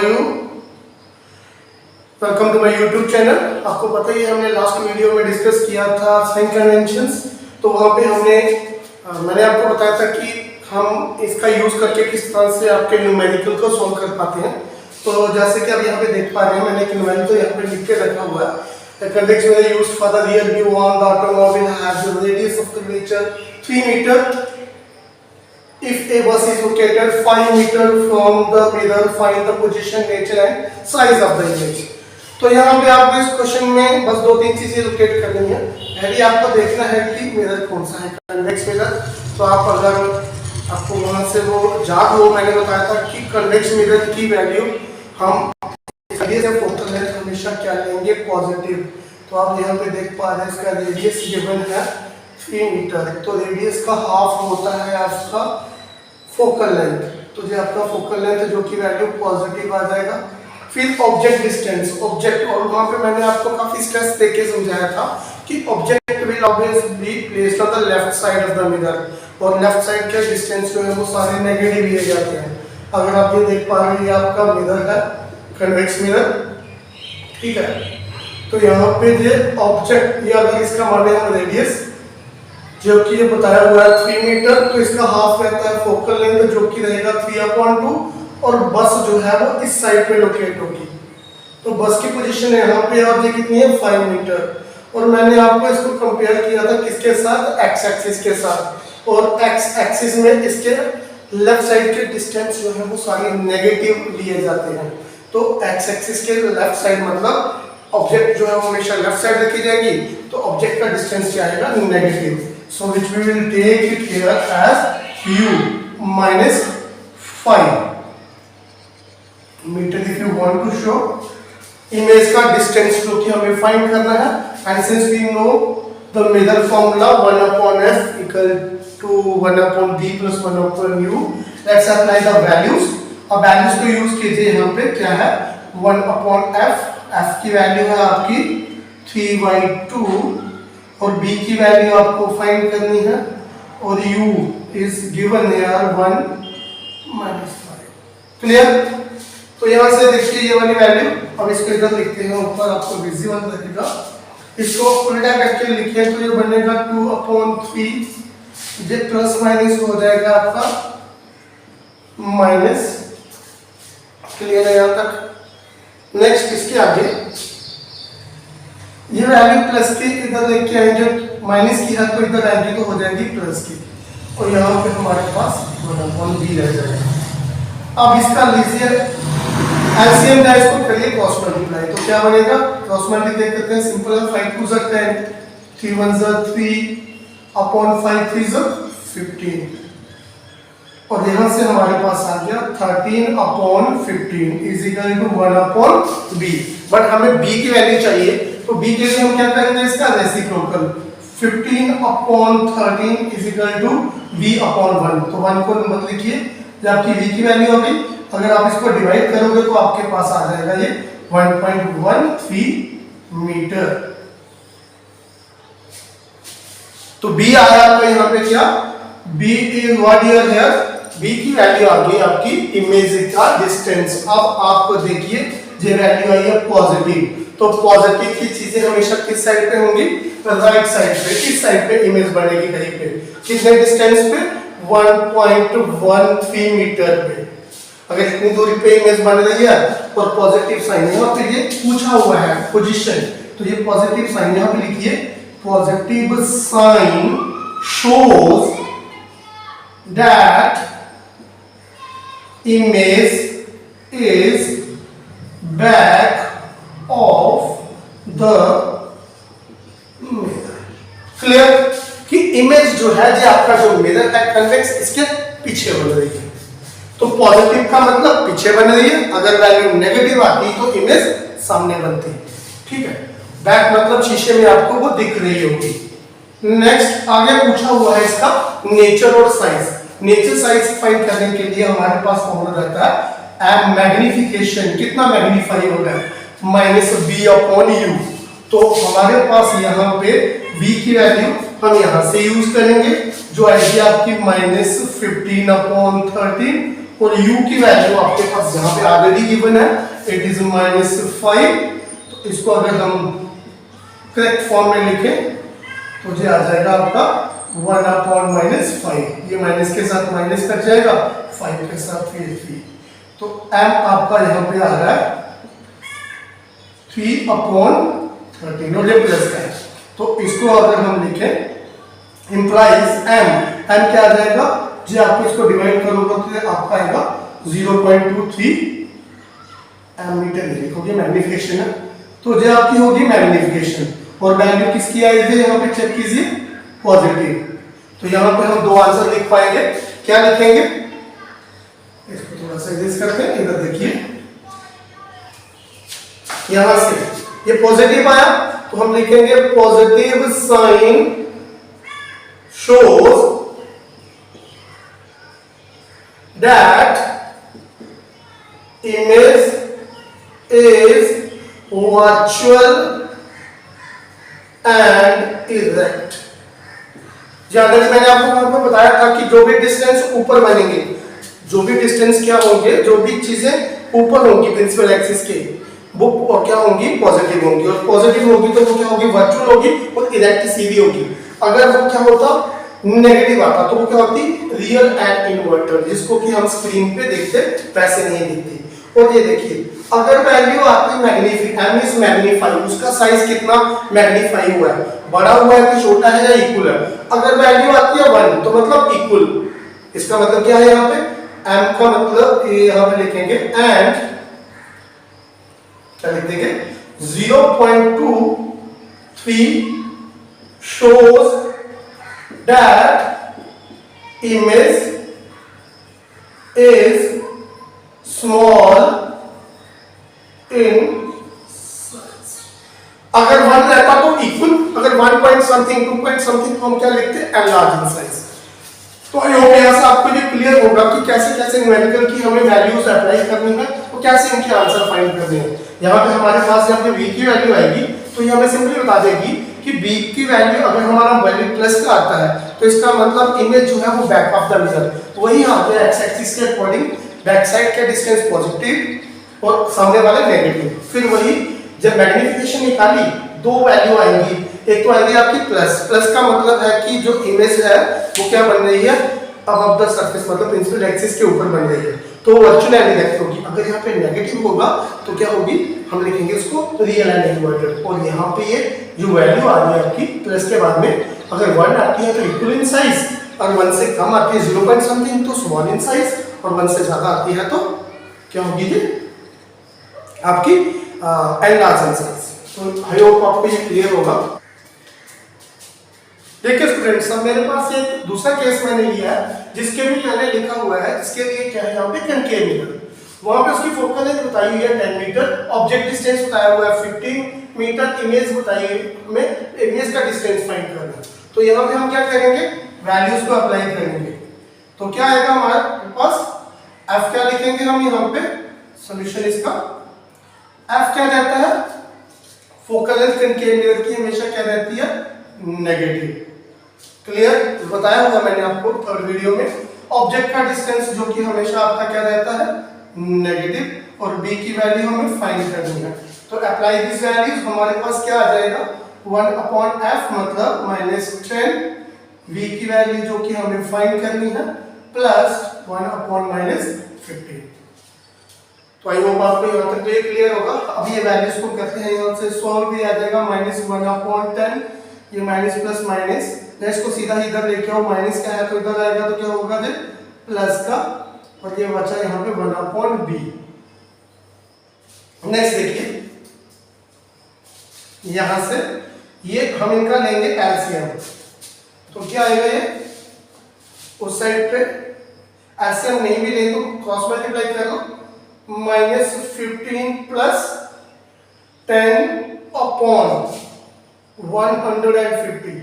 Are you? Welcome to my YouTube channel. आपको पता ही है हमने लास्ट वीडियो में डिस्कस किया था साइन कन्वेंशंस। तो वहाँ पे मैंने आपको बताया था कि हम इसका यूज करके किस तरह से आपके न्यूमेरिकल को सॉल्व कर पाते हैं। तो जैसे कि आप यहाँ पे देख पा रहे हैं, मैंने एक न्यूमेरिकल यहाँ पे लिख के रखा हुआ है। The convex mirror used for the rear view on the automobile has a radius of curvature 3 meter. If a bus is located 5 meter from the mirror, find the position, nature and size of the image. तो यहाँ पे आपको इस question में बस 2-3 चीजें locate करनी है। पहले आपको देखना है कि मिरर कौन सा है, कन्वेक्स मिरर। तो आप अगर आपको वहां से वो याद हो, मैंने बताया था कि कन्वेक्स मिरर की वैल्यू हम फोकल लेंथ हमेशा क्या लेंगे, पॉजिटिव। तो आप यहाँ पे देख पा रहे हैं इसका रेडियस गिवन है 3 मीटर। तो रेडियस का हाफ होता है आपका फोकल लेंथ। तो जो आपका फोकल लेंथ जो कि वैल्यू पॉजिटिव आ जाएगा। फिर ऑब्जेक्ट डिस्टेंस, ऑब्जेक्ट, और वहाँ पे मैंने आपको काफी स्ट्रेस देके समझाया था कि object will always be placed on the left side of the mirror, और लेफ्ट साइड के डिस्टेंस जो है वो सारे नेगेटिव लिए जाते हैं। अगर आप ये देख पा रहे हैं, ये आपका मिरर है, कन्वेक्स मिरर, ठीक है। तो यहाँ पे ये ऑब्जेक्ट, ये अगर इसका माने हम रेडियस जो कि ये बताया हुआ है 3 मीटर, तो इसका हाफ रहता है फोकल लेंथ जो कि रहेगा 3/2, और बस जो है वो इस साइड पे लोकेट होगी। तो बस की पोजीशन यहाँ पे और ये कितनी है 5 मीटर। और मैंने आपको इसको कंपेयर किया था किसके साथ, एक्स एक्सिस के साथ। और एक्स एक्सिस में इसके लेफ्ट साइड के डिस्टेंस जो है वो सारे नेगेटिव लिए जाते हैं। तो एक्स एक्सिस के लेफ्ट साइड मतलब ऑब्जेक्ट जो है वो हमेशा लेफ्ट साइड रखी जाएगी, तो ऑब्जेक्ट का डिस्टेंस क्या आएगा, negative. So which we will take it here as u minus 5 metre if you want to show image का डिस्टेंस जो कि हमें फाइंड करना है। And since we know the mirror formula 1/f equal to 1/b plus 1/u, let's apply the values. अब values को use कीजिए। यहाँ पे क्या है 1/f, f की वैल्यू है आपकी 3/2, और b की वैल्यू आपको फाइंड करनी है, और u is given here 1 - 5। Clear? तो यहाँ से देखिए ये वाली वैल्यू, अब इसको इधर लिखते हैं, ऊपर आपको विजिबल रहेगा। इसको उल्टा करके लिखें तो ये बनेगा 2/3, ये प्लस माइनस हो जाएगा आपका माइनस। क्लियर है यहाँ तक? नेक्स्ट इसके आगे ये वैल्यू प्लस की इधर लेके आएंगे, माइनस की है तो इधर आएंगे तो हो जाएगी प्लस की, और यहाँ पे हमारे पास 1/b रह जाएगा। अब इसका लीजिए एलसीएम का, इसको करिए क्रॉस मल्टीप्लाई। तो क्या बनेगा, क्रॉस मल्टीप्लाई करते हैं, सिंपल है, 5 2 * 10, 3 1 = 3/5, 3 = 15, और यहाँ से हमारे पास आ गया 13/15 is equal to 1/b। But हमें b की वैल्यू चाहिए, तो b के लिए हम क्या करेंगे, इसका reciprocal 15/13 is equal to b/1। तो 1 को मत लिखिए, जब आपकी v की वैल्यू हो गई, अगर आप इसको डिवाइड करोगे तो आपके पास आ जाएगा ये 1.13 मीटर। तो b आया आपका यहाँ पे क्या, b इज व्हाट हियर है, b की वैल्यू आ गई आपकी इमेज का डिस्टेंस। अब आपको देखिए ये वैल्यू आई है पॉजिटिव। तो पॉजिटिव की चीजें हमेशा किस साइड पे होंगी, राइट साइड पे। इस साइड पे इमेज बनेगी कहीं पे, कितने डिस्टेंस पे, 1.13 मीटर पे। अगर इतनी दूरी पे इमेज बन रही है और पॉजिटिव साइन यहाँ पे ये पूछा हुआ है पोजीशन, तो ये पॉजिटिव साइन यहाँ पे लिखिए, positive sign shows that image is back of the mirror. Clear? कि इमेज जो है जो आपका जो मिरर है कन्वेक्स, इसके पीछे बन रही है। तो पॉजिटिव का मतलब पीछे बन रही है, अगर वैल्यू नेगेटिव आती तो इमेज सामने बनती, ठीक है। बैक मतलब शीशे में आपको वो दिख रही होगी। नेक्स्ट आगे पूछा हुआ है इसका नेचर और साइज। नेचर साइज फाइंड करने के लिए हमारे पास फॉर्मूला रहता है मैग्निफिकेशन। कितना मैग्नीफाई होगा, -b/u। तो हमारे पास यहाँ पे b की वैल्यू हम यहाँ से यूज करेंगे, जो आएगी आपकी -15/13 और u की वैल्यू आपके पास यहाँ पे ऑलरेडी गिवन है, इट इज -5। तो इसको अगर हम करेक्ट फॉर्म में लिखें तो ये आ जाएगा आपका 1/-5। ये माइनस के साथ माइनस कट जाएगा, 5 के साथ 3। तो m आपका यहाँ पे आ रहा है 3/13 और ये प्लस का है। तो इसको अगर हम लिखें इंप्लाइज m क्या आ जाएगा जी, आपको इसको डिवाइड करोगे तो आपका आएगा 0.23 मीटर। लिखोगे मैग्निफिकेशन है, तो जो आपकी होगी मैग्निफिकेशन और वैल्यू किसकी आई है यहाँ पे चेक कीजिए, पॉजिटिव। तो यहाँ पे हम दो आंसर लिख पाएंगे। क्या लिखेंगे, इसको थोड़ा सा इरेज करते हैं, इधर देखिए, यहां से ये पॉजिटिव आया तो हम लिखेंगे positive sign shows that image is virtual and erect. जैसे मैंने आपको वहां पर बताया था कि जो भी डिस्टेंस ऊपर बनेंगे, जो भी डिस्टेंस क्या होंगे, जो भी चीजें ऊपर होंगी प्रिंसिपल एक्सिस के, वो और क्या होंगी, पॉजिटिव होंगी। और पॉजिटिव होगी तो वो क्या होगी, वर्चुअल होगी और इरेक्ट सीधी होगी। अगर वो क्या होता, नेगेटिव आता तो वो क्या होती, रियल एंड इनवर्टेड, जिसको कि हम स्क्रीन पे देखते वैसे नहीं दिखती। और ये देखिए, अगर वैल्यू आती मैग्नीफाई, एम इज मैग्नीफाई, उसका साइज कितना मैग्नीफाई हुआ है, बड़ा हुआ है कि छोटा है या इक्वल है। अगर वैल्यू आती है 1 तो मतलब इक्वल, इसका मतलब क्या है यहाँ पे, m का मतलब ये यहाँ पे लिखेंगे एंड क्या लिख देंगे 0.23 shows that image is small in size। अगर 1 रहता तो इक्वल, अगर 1 पॉइंट समथिंग 2 पॉइंट समथिंग तो हम क्या लिखते हैं, एनलार्ज इन साइज। तो आई होप यहाँ से आपको ये क्लियर होगा कि कैसे कैसे न्यूमेरिकल की हमें वैल्यूज अप्लाई करनी है और कैसे इनके आंसर फाइंड करने हैं। यहाँ पे हमारे पास यहाँ पे v की वैल्यू आएगी तो ये हमें सिंपली बता देगी कि v की वैल्यू अगर हमारा वैल्यू प्लस का आता है तो इसका मतलब इमेज जो है वो बैक ऑफ द मिरर, वही यहाँ पे एक्स एक्सिस के अकॉर्डिंग बैक साइड का डिस्टेंस पॉजिटिव और सामने वाले नेगेटिव। फिर वही जब मैग्निफिकेशन निकाली दो वैल्यू आएंगी, एक तो आएगी आपकी प्लस, प्लस का मतलब है कि जो इमेज है वो क्या बन रही है, अबव द सरफेस, मतलब प्रिंसिपल एक्सिस के ऊपर बन रही है, तो वर्चुअल एंड इरेक्ट होगी। अगर यहाँ पे नेगेटिव होगा तो क्या होगी, हम लिखेंगे उसको रियल एंड इनवर्टेड। और यहाँ पे ये जो वैल्यू आ रही है आपकी प्लस के बाद में, अगर 1 आती है तो इक्वल इन साइज, और 1 से कम आती है 0 पॉइंट समथिंग तो स्मॉल इन साइज, और 1 से ज्यादा आती है तो क्या होगी जी आपकी एनलार्ज इन साइज। तो आई होप आपको ये क्लियर होगा। देखिए स्टूडेंट्स, अब मेरे पास एक दूसरा केस मैंने लिया है जिसके भी मैंने लिखा हुआ है, जिसके लिए क्या है यहाँ पे कनकेव मिरर, वहां पे उसकी फोकल लेंथ बताई हुई है 10 मीटर, ऑब्जेक्ट डिस्टेंस बताया हुआ है 15 मीटर, इमेज बताई हुई में इमेज का डिस्टेंस फाइंड करना है। तो यहाँ पे हम क्या करेंगे, वैल्यूज को अप्लाई करेंगे। तो क्या आएगा हमारे पास, एफ क्या लिखेंगे हम यहाँ पे, सोल्यूशन इसका एफ क्या रहता है, फोकल लेंथ कनकेव मिरर की हमेशा क्या रहती है, नेगेटिव। क्लियर, बताया हुआ मैंने आपको थर्ड वीडियो में। ऑब्जेक्ट का डिस्टेंस जो कि हमेशा आपका क्या रहता है, नेगेटिव, और b की वैल्यू हमें फाइंड करनी है। तो अप्लाई दिस वैल्यूज, हमारे पास क्या आ जाएगा 1/f मतलब -10, v की वैल्यू जो कि हमें फाइंड करनी है प्लस 1/-15। तो आई होप आपको यहाँ तक तो ये क्लियर होगा। अब ये वैल्यूज को करते हैं, यहाँ से सॉल्व भी आ जाएगा -1/10, ये माइनस प्लस माइनस, इसको सीधा इधर लेके आओ, माइनस का है तो इधर आएगा तो क्या होगा जी प्लस का, और ये बचा यहाँ पे 1/b। नेक्स्ट देखिए, यहां से ये हम इनका लेंगे एलसीएम, तो क्या आएगा ये उस साइड पे, एलसीएम नहीं भी ले तो क्रॉस मल्टीप्लाई कर लो, -15 प्लस 10/150,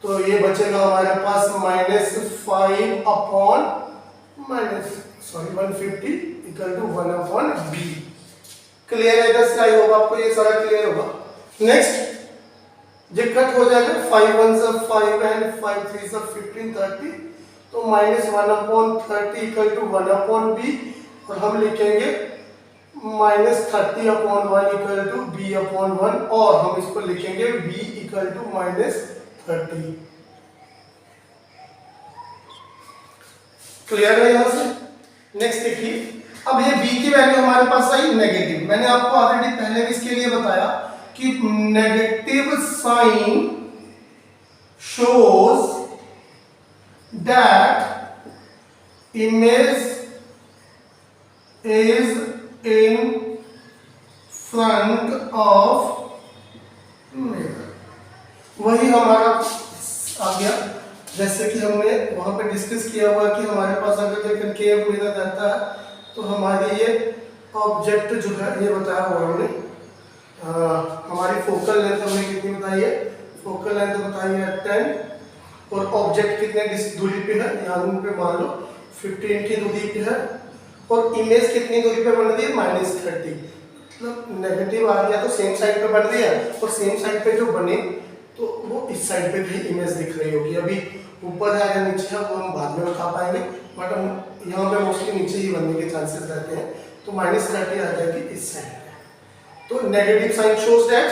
तो ये बचेगा हमारे पास -150 इक्वल टू 1/b। क्लियर है इधर से, आई होप आपको ये सारा क्लियर होगा। नेक्स्ट जे कट हो जाएगा, 5 1 5 एंड 5 3 15 30, तो -1/30 इक्वल टू 1/b, और हम लिखेंगे -30/1 इक्वल टू b/1, और हम इसको लिखेंगे b इक्वल टू -30। क्लियर है यहां से? नेक्स्ट देखिए, अब ये b की वैल्यू हमारे पास आई नेगेटिव। मैंने आपको ऑलरेडी पहले भी इसके लिए बताया कि negative sign shows that image is in front of mirror। वही हमारा आ गया, जैसे कि हमने वहां पे डिस्कस किया हुआ कि हमारे पास अगर कोई कनकेव मिरर रहता है तो हमारी ये ऑब्जेक्ट जो है, ये बताया हुआ हमने, हमारी फोकल लेंथ हमने कितनी बताई है, फोकल लेंथ बताई है 10, और ऑब्जेक्ट कितने दूरी पे है, यहाँ पे मान लो 15 की दूरी पे है, और इमेज कितनी दूरी पे बन रही है, -30। मतलब नेगेटिव आ गया तो सेम साइड पे बन रही है, और सेम साइड पे जो बने तो वो इस साइड पे भी इमेज दिख रही होगी। अभी ऊपर है या नीचे है वो हम बाद में बता पाएंगे, बट हम यहाँ पे मोस्टली नीचे ही बनने के चांसेस रहते हैं, तो -30 आ जाएगी इस साइड पे। तो नेगेटिव साइन शोज दैट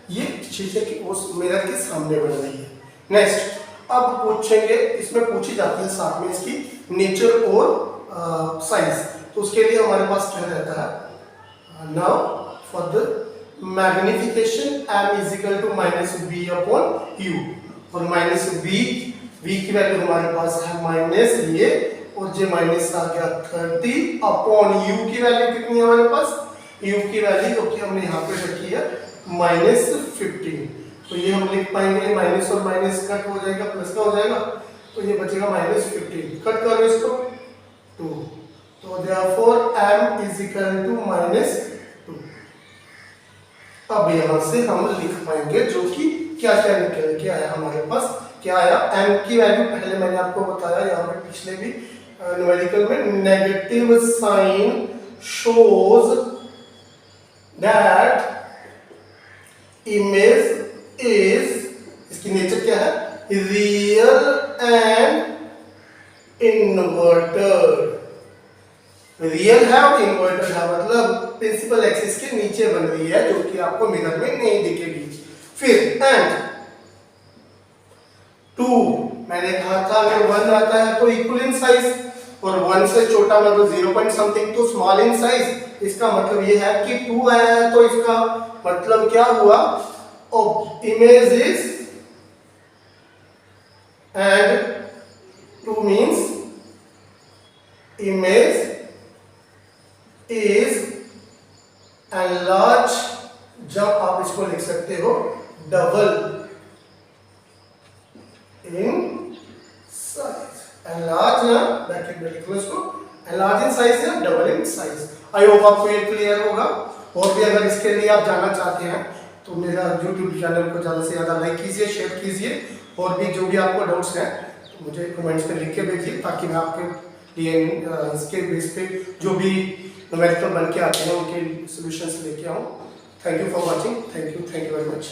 ये शीशे की उस मिरर के सामने बन रही है। नेक्स्ट, अब पूछेंगे, इसमें पूछी जाती है साथ में इसकी नेचर और साइज। तो उसके लिए हमारे पास क्या रहता है, now for the magnification m is equal to -b/u, और -b की वैल्यू हमारे पास है माइनस ये, और जो माइनस आ गया 30/u की वैल्यू कितनी है हमारे पास, u की वैल्यू जो कि हमने यहाँ पे रखी है -15। तो ये हम लिख पाएंगे, माइनस और माइनस कट हो जाएगा, प्लस का हो जाएगा, तो ये बचेगा -15। कट करो इसको 2, तो therefore m is equal to -2। अब यहाँ से हम लिख पाएंगे जो कि क्या क्या निकल के आया हमारे पास, क्या आया, m की वैल्यू पहले मैंने आपको बताया यहाँ पे पिछले भी न्यूमेरिकल में, negative sign shows that image is, इसकी नेचर क्या है, रियल एंड इन्वर्टेड। रियल है और इन्वर्टेड है, मतलब प्रिंसिपल एक्सिस के नीचे बन रही है, जो कि आपको मिरर में नहीं दिखेगी। फिर एंड 2, मैंने कहा था अगर 1 आता है तो इक्वल इन साइज, और 1 से छोटा मतलब 0 पॉइंट समथिंग तो स्मॉल इन साइज। इसका मतलब ये है कि 2 आया है तो इसका मतलब क्या हुआ, image is, and 2 means image is enlarge, जब आप इसको लिख सकते हो डबल इन साइज, एनलार्ज ना ब्रैकेट में लिख लो इसको, एनलार्ज इन साइज या double in size. I hope आपको ये क्लियर होगा। और भी अगर इसके लिए आप जानना चाहते हैं तो मेरा YouTube चैनल को ज़्यादा से ज़्यादा लाइक कीजिए, शेयर कीजिए, और भी जो भी आपको डाउट्स हैं तो मुझे कमेंट्स में लिख के भेजिए, ताकि मैं आपके लिए इसके बेस पे जो भी न्यूमेरिकल बन के आते हैं उनके सॉल्यूशंस लेके आऊँ। Thank you for watching, thank you very much.